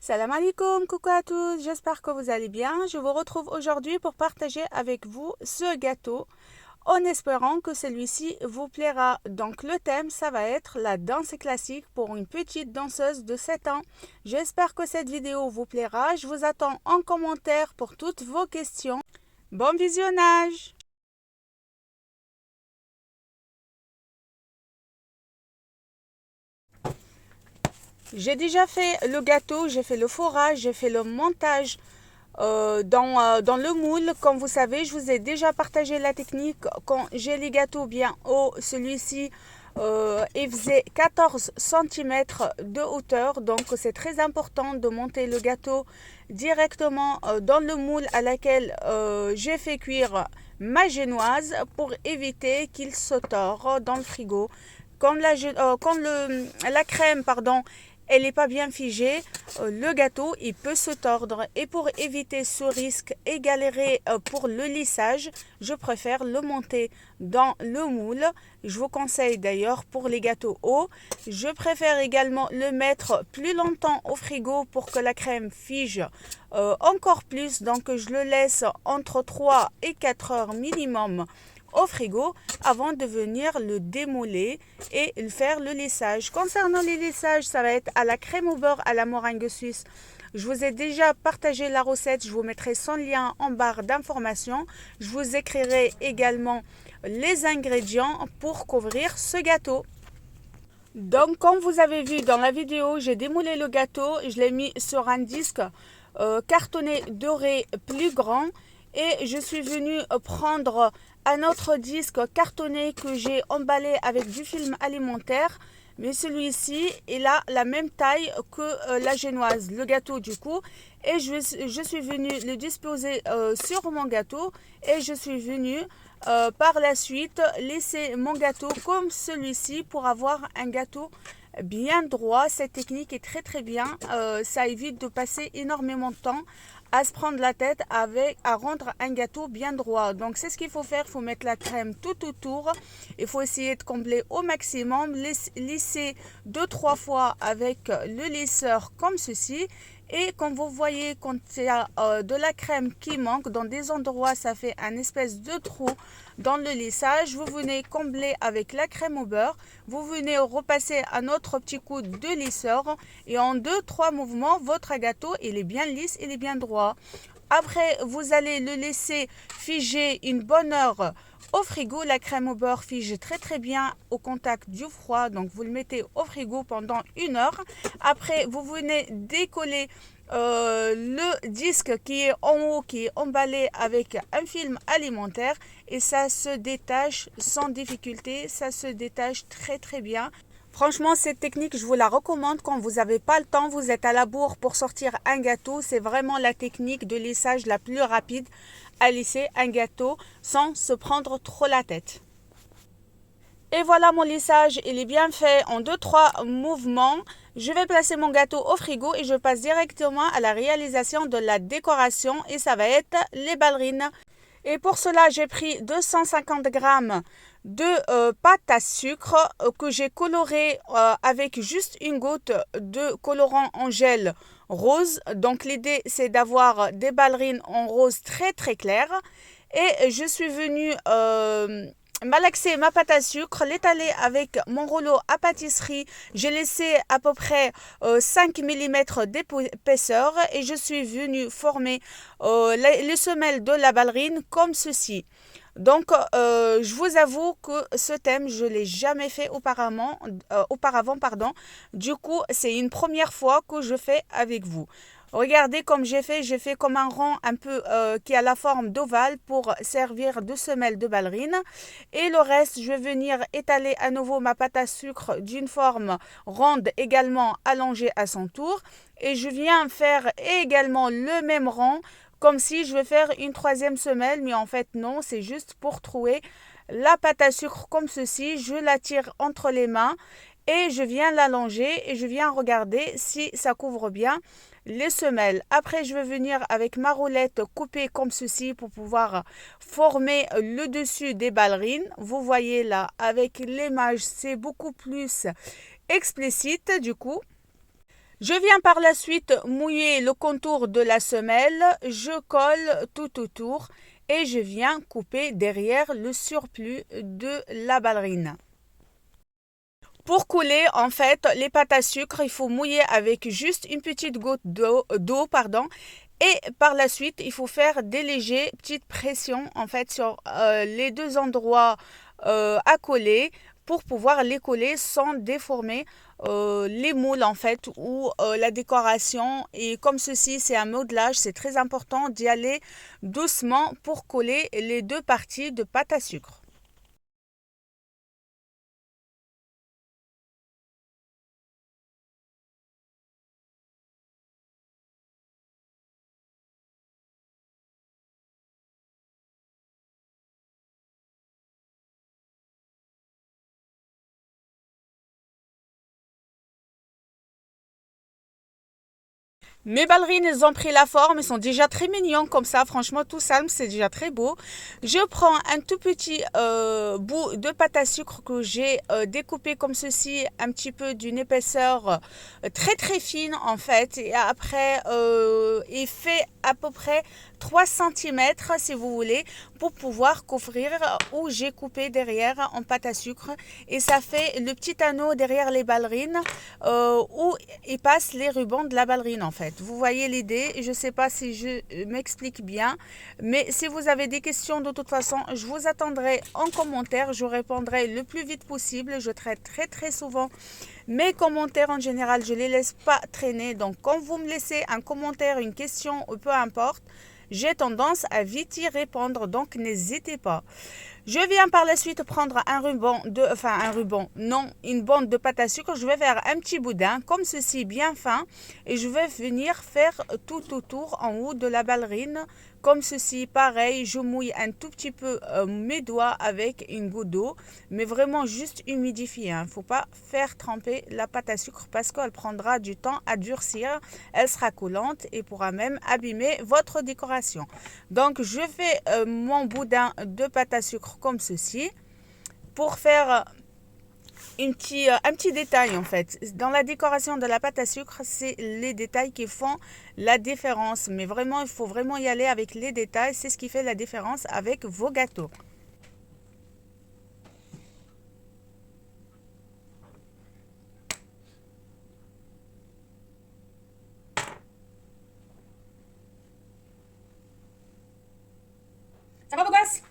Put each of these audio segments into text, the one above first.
Salam alaikum, coucou à tous, j'espère que vous allez bien. Je vous retrouve aujourd'hui pour partager avec vous ce gâteau en espérant que celui-ci vous plaira. Donc le thème, ça va être la danse classique pour une petite danseuse de 7 ans. J'espère que cette vidéo vous plaira. Je vous attends en commentaire pour toutes vos questions. Bon visionnage! J'ai déjà fait le gâteau, j'ai fait le fourrage, j'ai fait le montage dans le moule. Comme vous savez, je vous ai déjà partagé la technique quand j'ai les gâteaux bien hauts. Celui-ci il faisait 14 cm de hauteur, donc c'est très important de monter le gâteau directement dans le moule à laquelle j'ai fait cuire ma génoise pour éviter qu'il se tord dans le frigo. Quand la crème, pardon, elle n'est pas bien figée, le gâteau il peut se tordre. Et pour éviter ce risque et galérer pour le lissage, je préfère le monter dans le moule. Je vous conseille d'ailleurs pour les gâteaux hauts. Je préfère également le mettre plus longtemps au frigo pour que la crème fige encore plus. Donc je le laisse entre 3 et 4 heures minimum au frigo avant de venir le démouler et faire le lissage. Concernant les lissages, ça va être à la crème au beurre à la meringue suisse. Je vous ai déjà partagé la recette, je vous mettrai son lien en barre d'informations. Je vous écrirai également les ingrédients pour couvrir ce gâteau. Donc comme vous avez vu dans la vidéo, j'ai démoulé le gâteau, je l'ai mis sur un disque cartonné doré plus grand et je suis venue prendre un autre disque cartonné que j'ai emballé avec du film alimentaire, mais celui-ci il a la même taille que la génoise, le gâteau du coup, et je suis venue le disposer sur mon gâteau et je suis venue par la suite laisser mon gâteau comme celui-ci pour avoir un gâteau bien droit. Cette technique est très bien, ça évite de passer énormément de temps à se prendre la tête à rendre un gâteau bien droit. Donc c'est ce qu'il faut faire, il faut mettre la crème tout autour, il faut essayer de combler au maximum, lisser 2-3 fois avec le lisseur comme ceci. Et quand vous voyez quand il y a de la crème qui manque, dans des endroits ça fait un espèce de trou dans le lissage, vous venez combler avec la crème au beurre, vous venez repasser un autre petit coup de lisseur et en 2-3 mouvements, votre gâteau il est bien lisse, il est bien droit. Après, vous allez le laisser figer une bonne heure au frigo. La crème au beurre fige très bien au contact du froid, donc vous le mettez au frigo pendant 1 heure. Après, vous venez décoller le disque qui est en haut, qui est emballé avec un film alimentaire et ça se détache sans difficulté, ça se détache très bien. Franchement, cette technique, je vous la recommande quand vous n'avez pas le temps, vous êtes à la bourre pour sortir un gâteau. C'est vraiment la technique de lissage la plus rapide à lisser un gâteau sans se prendre trop la tête. Et voilà, mon lissage, il est bien fait en 2-3 mouvements. Je vais placer mon gâteau au frigo et je passe directement à la réalisation de la décoration et ça va être les ballerines. Et pour cela, j'ai pris 250 g de pâte à sucre que j'ai coloré avec juste une goutte de colorant en gel rose. Donc l'idée, c'est d'avoir des ballerines en rose très clair. Et je suis venue malaxer ma pâte à sucre, l'étaler avec mon rouleau à pâtisserie. J'ai laissé à peu près 5 mm d'épaisseur et je suis venue former les semelles de la ballerine comme ceci. Donc, je vous avoue que ce thème, je ne l'ai jamais fait auparavant, pardon. Du coup, c'est une première fois que je fais avec vous. Regardez comme j'ai fait comme un rond un peu qui a la forme d'ovale pour servir de semelle de ballerine. Et le reste, je vais venir étaler à nouveau ma pâte à sucre d'une forme ronde également allongée à son tour. Et je viens faire également le même rond comme si je vais faire une troisième semelle, mais en fait non, c'est juste pour trouer la pâte à sucre comme ceci. Je la tire entre les mains et je viens l'allonger et je viens regarder si ça couvre bien les semelles. Après, je vais venir avec ma roulette couper comme ceci pour pouvoir former le dessus des ballerines. Vous voyez là, avec l'image, c'est beaucoup plus explicite du coup. Je viens par la suite mouiller le contour de la semelle, je colle tout autour et je viens couper derrière le surplus de la ballerine. Pour couler, en fait, les pâtes à sucre, il faut mouiller avec juste une petite goutte d'eau, pardon. Et par la suite, il faut faire des légères petites pressions en fait sur les deux endroits à coller pour pouvoir les coller sans déformer les moules en fait ou la décoration. Et comme ceci, c'est un modelage, c'est très important d'y aller doucement pour coller les deux parties de pâte à sucre. Mes ballerines, elles ont pris la forme, elles sont déjà très mignons comme ça. Franchement, tout ça, c'est déjà très beau. Je prends un tout petit bout de pâte à sucre que j'ai découpé comme ceci, un petit peu d'une épaisseur très très fine en fait. Et après, il fait à peu près 3 cm si vous voulez pour pouvoir couvrir où j'ai coupé derrière en pâte à sucre. Et ça fait le petit anneau derrière les ballerines où il passe les rubans de la ballerine en fait. Vous voyez l'idée, je ne sais pas si je m'explique bien, mais si vous avez des questions de toute façon, je vous attendrai en commentaire, je répondrai le plus vite possible. Je traite très très souvent mes commentaires en général, je ne les laisse pas traîner. Donc quand vous me laissez un commentaire, une question, peu importe, j'ai tendance à vite y répondre, donc n'hésitez pas. Je viens par la suite prendre une bande de pâte à sucre. Je vais faire un petit boudin comme ceci, bien fin, et je vais venir faire tout autour en haut de la ballerine. Comme ceci, pareil, je mouille un tout petit peu mes doigts avec une goutte d'eau, mais vraiment juste humidifier. Il ne faut pas faire tremper la pâte à sucre parce qu'elle prendra du temps à durcir. Elle sera collante et pourra même abîmer votre décoration. Donc, je fais mon boudin de pâte à sucre comme ceci pour faire un petit détail en fait. Dans la décoration de la pâte à sucre, c'est les détails qui font la différence. Mais vraiment, il faut vraiment y aller avec les détails. C'est ce qui fait la différence avec vos gâteaux. Ça va, vos gosses?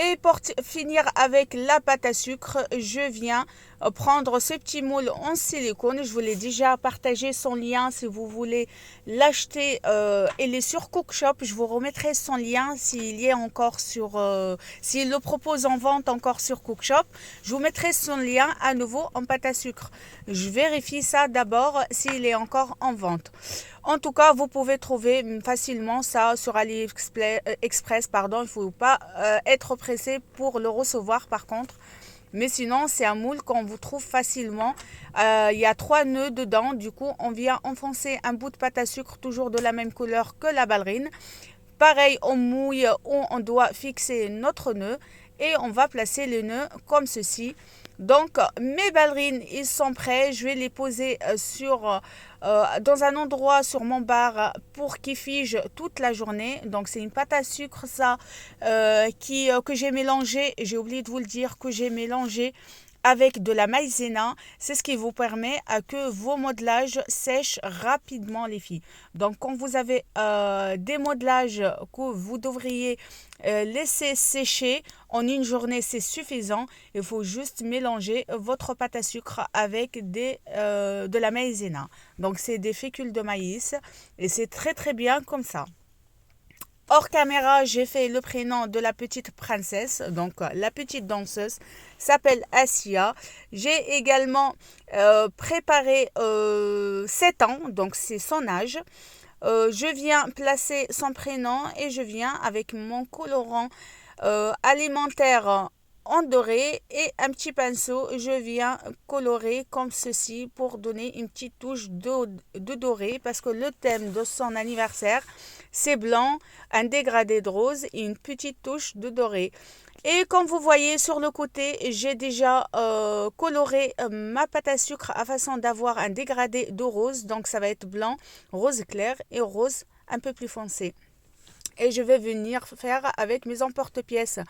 Et pour finir avec la pâte à sucre, je viens prendre ce petit moule en silicone. Je vous l'ai déjà partagé son lien si vous voulez l'acheter. Il est sur Cookshop. Je vous remettrai son lien s'il y est encore s'il le propose en vente encore sur Cookshop. Je vous mettrai son lien à nouveau en pâte à sucre. Je vérifie ça d'abord s'il est encore en vente. En tout cas, vous pouvez trouver facilement ça sur AliExpress. Pardon, il ne faut pas être pressé pour le recevoir par contre. Mais sinon, c'est un moule qu'on vous trouve facilement. Il y a 3 nœuds dedans. Du coup, on vient enfoncer un bout de pâte à sucre toujours de la même couleur que la ballerine. Pareil, on mouille où on doit fixer notre nœud et on va placer les nœuds comme ceci. Donc mes ballerines, ils sont prêts. Je vais les poser dans un endroit sur mon bar pour qu'ils figent toute la journée. Donc c'est une pâte à sucre ça que j'ai mélangé. J'ai oublié de vous le dire que j'ai mélangé avec de la maïzena. C'est ce qui vous permet que vos modelages sèchent rapidement les filles. Donc quand vous avez des modelages que vous devriez laisser sécher en une journée, c'est suffisant. Il faut juste mélanger votre pâte à sucre avec de la maïzena. Donc c'est des fécules de maïs et c'est très très bien comme ça. Hors caméra, j'ai fait le prénom de la petite princesse, donc la petite danseuse s'appelle Asia. J'ai également préparé 7 ans, donc c'est son âge. Je viens placer son prénom et je viens avec mon colorant alimentaire en doré et un petit pinceau, je viens colorer comme ceci pour donner une petite touche de doré parce que le thème de son anniversaire, c'est blanc, un dégradé de rose et une petite touche de doré. Et comme vous voyez sur le côté, j'ai déjà coloré ma pâte à sucre à façon d'avoir un dégradé de rose. Donc ça va être blanc, rose clair et rose un peu plus foncé. Et je vais venir faire avec mes emporte-pièces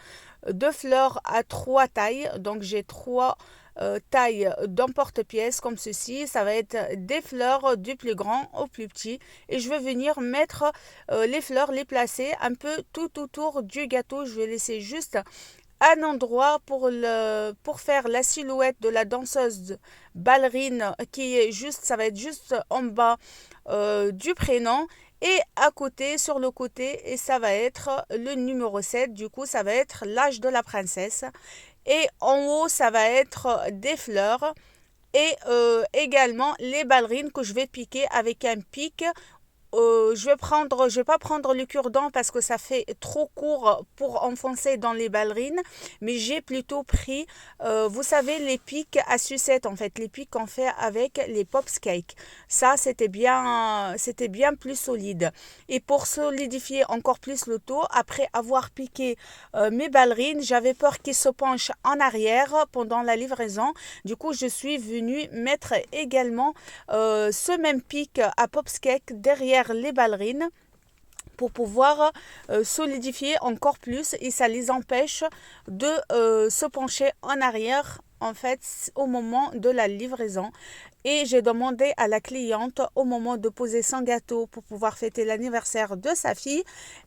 de fleurs à 3 tailles. Donc j'ai 3 tailles d'emporte-pièces comme ceci. Ça va être des fleurs du plus grand au plus petit. Et je vais venir mettre les fleurs, les placer un peu tout autour du gâteau. Je vais laisser juste un endroit pour faire la silhouette de la danseuse ballerine qui est juste, ça va être juste en bas du prénom. Et à côté, sur le côté, et ça va être le numéro 7. Du coup, ça va être l'âge de la princesse. Et en haut, ça va être des fleurs. Et également les ballerines que je vais piquer avec un pic. Je vais pas prendre le cure-dent parce que ça fait trop court pour enfoncer dans les ballerines, mais j'ai plutôt pris, vous savez, les pics à sucette en fait, les pics qu'on fait avec les Pops Cake. Ça, c'était bien plus solide. Et pour solidifier encore plus le tout, après avoir piqué mes ballerines, j'avais peur qu'ils se penchent en arrière pendant la livraison. Du coup, je suis venue mettre également ce même pic à Pops Cake derrière les ballerines pour pouvoir solidifier encore plus et ça les empêche de se pencher en arrière en fait au moment de la livraison. Et j'ai demandé à la cliente au moment de poser son gâteau pour pouvoir fêter l'anniversaire de sa fille,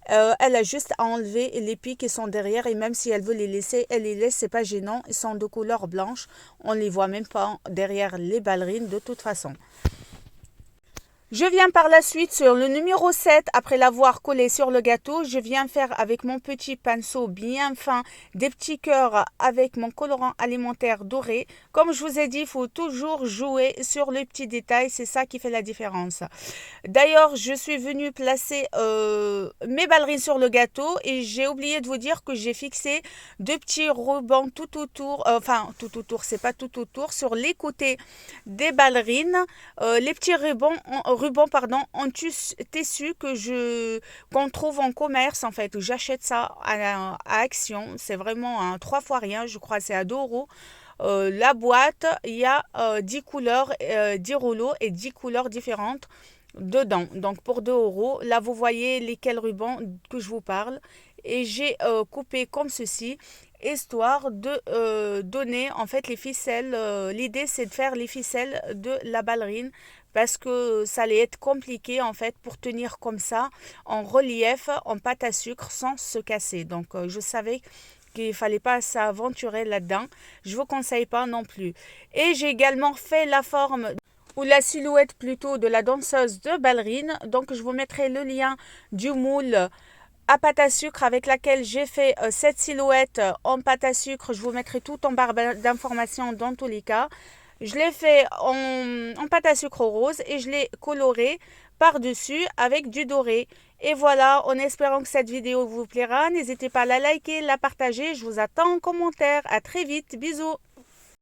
elle a juste à enlever les pics qui sont derrière et même si elle veut les laisser, elle les laisse, c'est pas gênant, ils sont de couleur blanche, on les voit même pas derrière les ballerines de toute façon. Je viens par la suite sur le numéro 7, après l'avoir collé sur le gâteau, je viens faire avec mon petit pinceau bien fin des petits cœurs avec mon colorant alimentaire doré. Comme je vous ai dit, il faut toujours jouer sur les petits détails, c'est ça qui fait la différence. D'ailleurs, je suis venue placer mes ballerines sur le gâteau et j'ai oublié de vous dire que j'ai fixé 2 petits rubans tout autour, tout autour, c'est pas tout autour, sur les côtés des ballerines, les petits rubans en tissu qu'on trouve en commerce en fait. J'achète ça à Action. C'est vraiment 3 fois rien. Je crois c'est à 2 euros. La boîte, il y a 10 couleurs, 10 rouleaux et 10 couleurs différentes dedans. Donc pour 2 euros. Là, vous voyez lesquels rubans que je vous parle. Et j'ai coupé comme ceci, histoire de donner en fait les ficelles. L'idée, c'est de faire les ficelles de la ballerine parce que ça allait être compliqué en fait pour tenir comme ça en relief en pâte à sucre sans se casser. Donc je savais qu'il fallait pas s'aventurer là-dedans. Je vous conseille pas non plus. Et j'ai également fait la forme ou la silhouette plutôt de la danseuse de ballerine. Donc je vous mettrai le lien du moule à pâte à sucre avec laquelle j'ai fait cette silhouette en pâte à sucre. Je vous mettrai tout en barre d'informations dans tous les cas. Je l'ai fait en pâte à sucre rose et je l'ai coloré par-dessus avec du doré. Et voilà, en espérant que cette vidéo vous plaira, n'hésitez pas à la liker, la partager. Je vous attends en commentaire. À très vite. Bisous.